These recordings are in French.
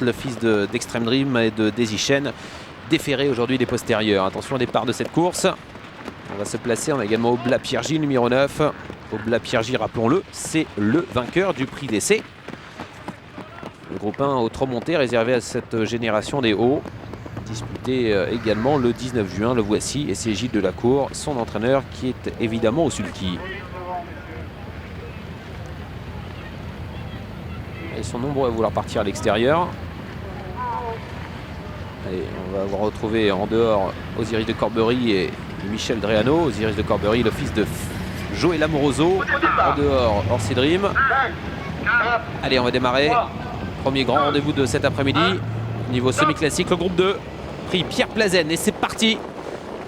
le fils d'Extreme Dream et de Daisy Chen, déféré aujourd'hui des postérieurs. Attention au départ de cette course. On va se placer, on a également Obla Piergi, numéro 9. Obla Piergi, rappelons-le, c'est le vainqueur du prix d'essai. Le groupe 1 au trop monté réservé à cette génération des hauts. Disputé également le 19 juin, le voici, et c'est Gilles Delacour, son entraîneur, qui est évidemment au sulky. Ils sont nombreux à vouloir partir à l'extérieur. Allez, on va vous retrouver en dehors Osiris de Corbery et Michel Dreano. Osiris de Corbery, le fils de Joël Amoroso. En dehors, Orsi Dream. Allez, on va démarrer. Premier grand rendez-vous de cet après-midi. Niveau semi-classique, le groupe 2. Prix Pierre Plazen. Et c'est parti.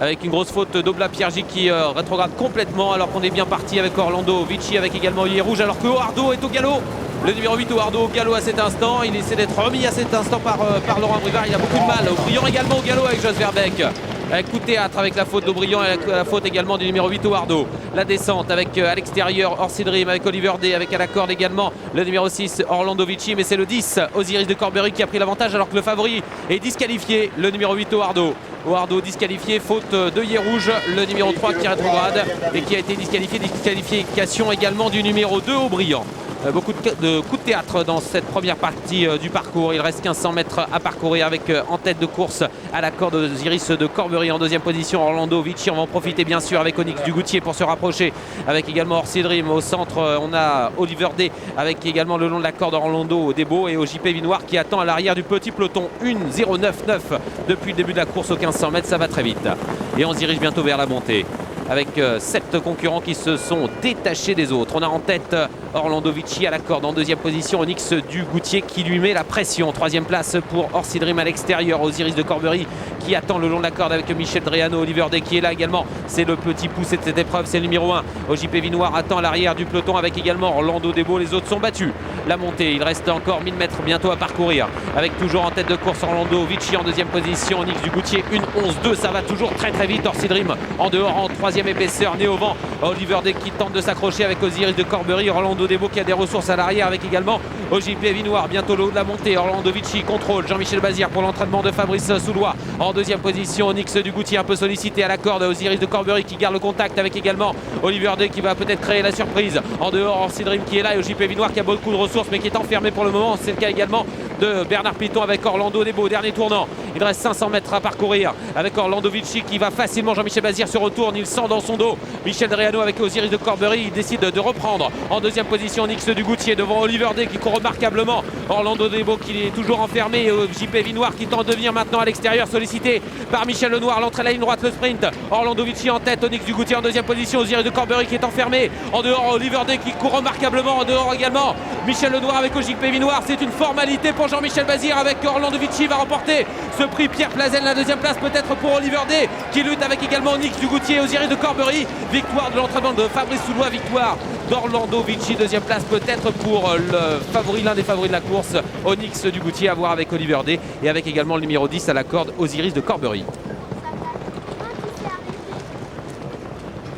Avec une grosse faute d'Obla Piergi qui rétrograde complètement alors qu'on est bien parti avec Orlando Vici, avec également Olivier Rouge, alors que Oardo est au galop. Le numéro 8 Oardo au galop à cet instant. Il essaie d'être remis à cet instant par Laurent Brivard. Il a beaucoup de mal. Aubryon également au galop avec Jos Verbeek. Avec coup de théâtre avec la faute d'Aubryon et la faute également du numéro 8 Oardo. La descente avec à l'extérieur Orsi Dream avec Oliver Day, avec à la corde également le numéro 6 Orlando Vici, mais c'est le 10 Osiris de Corbery qui a pris l'avantage alors que le favori est disqualifié, le numéro 8 Oardo. Oardo disqualifié, faute de Rouge, le numéro 3 qui rétrograde et qui a été disqualifié. Disqualification également du numéro 2 Aubryon. Beaucoup de coups de théâtre dans cette première partie du parcours. Il reste 1500 mètres à parcourir avec en tête de course à la corde Osiris de Corbery. En deuxième position Orlando Vici. On va en profiter bien sûr avec Onyx Dugoutier pour se rapprocher, avec également Orsi Dream. Au centre on a Oliver Day avec également le long de la corde Orlando Debo et au JP Vinoir qui attend à l'arrière du petit peloton. 1:09.9 depuis le début de la course aux 1500 mètres. Ça va très vite et on se dirige bientôt vers la montée avec 7 concurrents qui se sont détachés des autres. On a en tête Orlando Vici à la corde. En deuxième position, Onyx Dugoutier qui lui met la pression. Troisième place pour Orsi Dream à l'extérieur. Osiris de Corbery qui attend le long de la corde avec Michel Dreano. Oliver Day qui est là également. C'est le petit poussé de cette épreuve, c'est le numéro 1. Au JP Vinoir attend à l'arrière du peloton avec également Orlando Debo. Les autres sont battus. La montée, il reste encore 1000 mètres bientôt à parcourir. Avec toujours en tête de course Orlando Vici en deuxième position. Onyx Dugoutier 1:11.2. Ça va toujours très très vite. Orsi Dream en dehors en troisième épaisseur, né au vent. Oliver Day qui tente de s'accrocher avec Osiris de Corbery. Orlando Debo qui a des ressources à l'arrière avec également au JP Vinoir. Bientôt le haut de la montée. Orlando Vici contrôle. Jean-Michel Bazir pour l'entraînement de Fabrice Soulois. En deuxième position, Onyx Dugoutier un peu sollicité à la corde. Osiris de Corbery qui garde le contact avec également Oliver Day qui va peut-être créer la surprise. En dehors, Orsi Dream qui est là et au JP Vinoir qui a beaucoup de ressources mais qui est enfermé pour le moment. C'est le cas également de Bernard Piton avec Orlando Debo. Dernier tournant. Il reste 500 mètres à parcourir avec Orlando Vici qui va facilement. Jean-Michel Bazir se retourne. Il sent dans son dos Michel Dreano avec Osiris de Corbery. Il décide de reprendre. En deuxième position, Onyx Dugoutier devant Oliver Day qui court remarquablement. Orlando Debo qui est toujours enfermé. JP Vinoir qui tente de venir maintenant à l'extérieur, sollicité par Michel Lenoir. L'entrée à la ligne droite, le sprint. Orlando Vici en tête. Onyx Dugoutier en deuxième position. Osiris de Corbery qui est enfermé. En dehors, Oliver Day qui court remarquablement. En dehors également, Michel Lenoir avec JP Vinoir. C'est une formalité pour Jean-Michel Bazir avec Orlando Vici. Va remporter ce prix Pierre Plazen. La deuxième place peut-être pour Oliver Day qui lutte avec également Onyx Dugoutier et Osiris de Corbery. Victoire de l'entraînement de Fabrice Soulois. Victoire d'Orlando Vici. Deuxième place peut-être pour le favori, l'un des favoris de la course, Onyx Dugoutier, à voir avec Oliver Day et avec également le numéro 10 à la corde, Osiris de Corbery.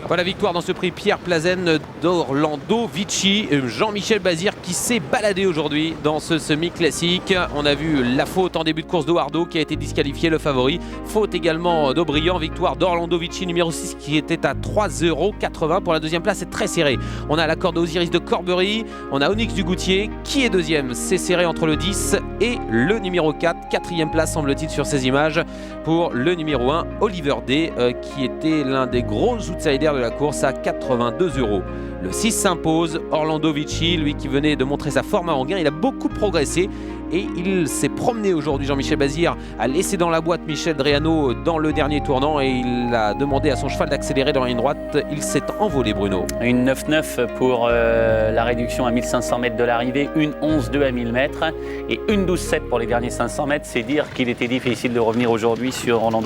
Voilà, victoire dans ce prix Pierre Plazen d'Orlando Vici. Jean-Michel Bazir qui s'est baladé aujourd'hui dans ce semi-classique. On a vu la faute en début de course d'Oardo qui a été disqualifié, le favori. Faute également d'Aubryon. Victoire d'Orlando Vici, numéro 6, qui était à 3,80 € pour la deuxième place. C'est très serré. On a la corde Osiris de Corbery. On a Onyx Dugoutier qui est deuxième. C'est serré entre le 10 et le numéro 4. Quatrième place semble-t-il sur ces images pour le numéro 1, Oliver Day, qui était l'un des gros outsiders de la course à 82 €. Le 6 s'impose. Orlando Vici, lui qui venait de montrer sa forme à Anguin, il a beaucoup progressé et il s'est promené aujourd'hui. Jean-Michel Bazir a laissé dans la boîte Michel Dreano dans le dernier tournant et il a demandé à son cheval d'accélérer dans la ligne droite. Il s'est envolé, Bruno. Une 9,9 pour la réduction à 1500 mètres de l'arrivée, une 11,2 à 1000 mètres et une 12,7 pour les derniers 500 mètres. C'est dire qu'il était difficile de revenir aujourd'hui sur Orlando